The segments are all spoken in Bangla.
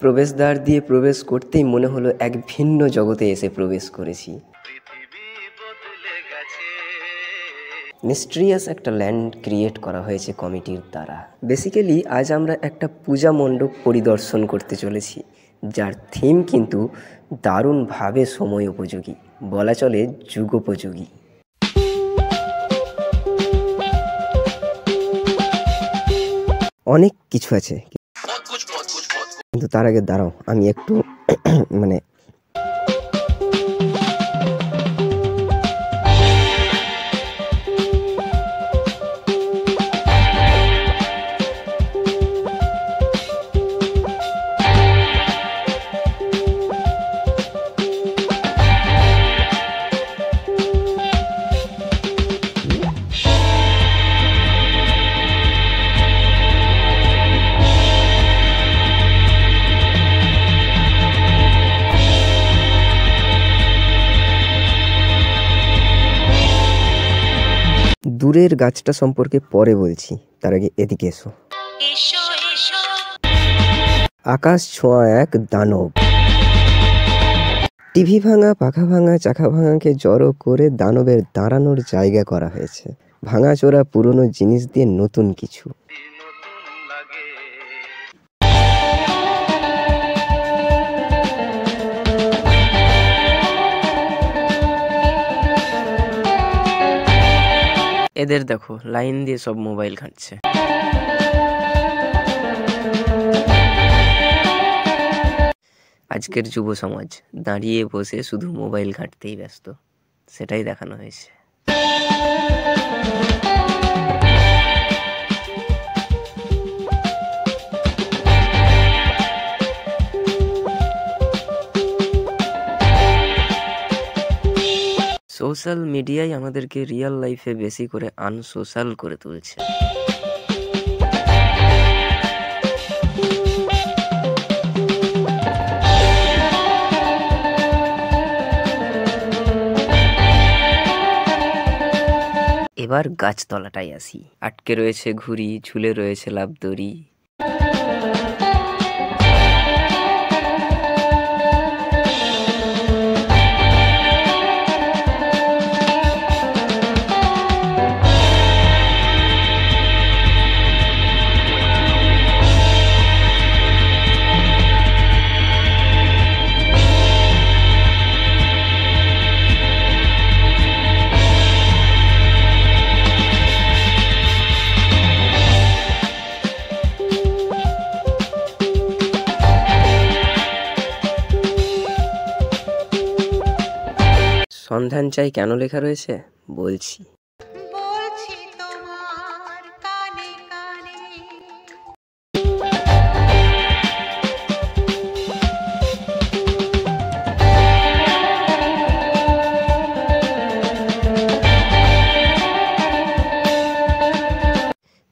প্রবেশদ্বার দিয়ে প্রবেশ করতেই মনে হলো এক ভিন্ন জগতে এসে প্রবেশ করেছি। মিস্ট্রিয়াস একটা ল্যান্ড ক্রিয়েট করা হয়েছে কমিটির দ্বারা। বেসিক্যালি আজ আমরা একটা পূজা মণ্ডপ পরিদর্শন করতে চলেছি, যার থিম কিন্তু দারুণভাবে সময় উপযোগী, বলা চলে যুগোপযোগী। অনেক কিছু আছে, কিন্তু তার আগে দাঁড়াও, আমি একটু মানে দূরের গাছটা সম্পর্কে পরে বলছি, তার আগে এদিকে এসো। আকাশ ছোঁয়া এক দানব। টিভি ভাঙা, পাখা ভাঙা, চাকা ভাঙাকে জড়ো করে দানবের দাঁড়ানোর জায়গা করা হয়েছে। ভাঙাচোরা পুরনো জিনিস দিয়ে নতুন কিছু। এদের দেখো, লাইন দিয়ে সব মোবাইল ঘাঁটছে। আজকের যুব সমাজ দাঁড়িয়ে বসে শুধু মোবাইল ঘাঁটতেই ব্যস্ত, সেটাই দেখানো হয়েছে। সোশ্যাল মিডিয়াই আমাদেরকে রিয়েল লাইফে বেশি করে আনসোশ্যাল করে তুলছে। এবার গাছতলাটাই আসি। আটকে রয়েছে ঘুড়ি, ঝুলে রয়েছে লাফদড়ি। সন্ধান চাই কেন লেখা রয়েছে বলছি।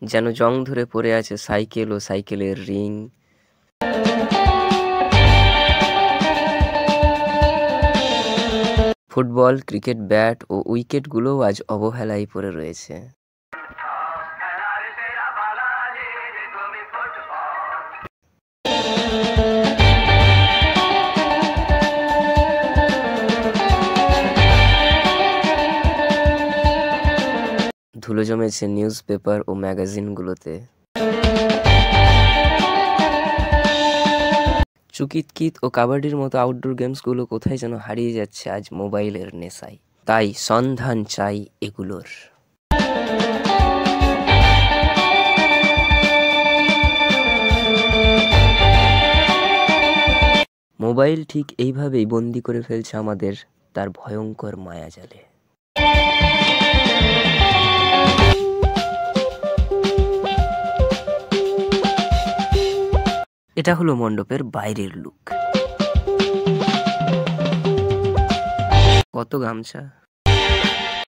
যেন জং ধরে পড়ে আছে সাইকেল ও সাইকেলের রিং। ফুটবল, ক্রিকেট ব্যাট ও উইকেটগুলোও আজ অবহেলায় পড়ে রয়েছে। ধুলো জমেছে নিউজ পেপার ও ম্যাগাজিনগুলোতে। চুকিতকিত ও কাবাডির মতো আউটডোর গেমসগুলো কোথায় যেন হারিয়ে যাচ্ছে আজ মোবাইলের নেশায়। তাই সন্ধান চাই এগুলোর। মোবাইল ঠিক এইভাবেই বন্দি করে ফেলছে আমাদের তার ভয়ঙ্কর মায়াজালে। এটা হলো মণ্ডপের বাইরের লুক। কত গামছা,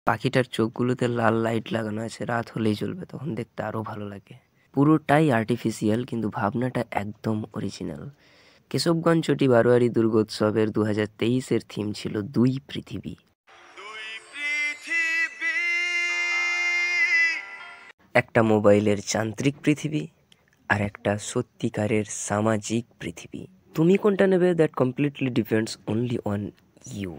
পাখিটার চোখগুলোতে লাল লাইট লাগানো আছে, রাত হলেই জ্বলবে, তখন দেখতে আরো ভালো লাগে। পুরোটাই আর্টিফিশিয়াল, কিন্তু ভাবনাটা একদম অরিজিনাল। কেশবগঞ্জ চটি বারোয়ারি দুর্গোৎসবের 2023-এর থিম ছিল দুই পৃথিবী। একটা মোবাইলের যান্ত্রিক পৃথিবী আর একটা সত্যিকারের সামাজিক পৃথিবী। তুমি কোনটা নেবে that completely depends only on you.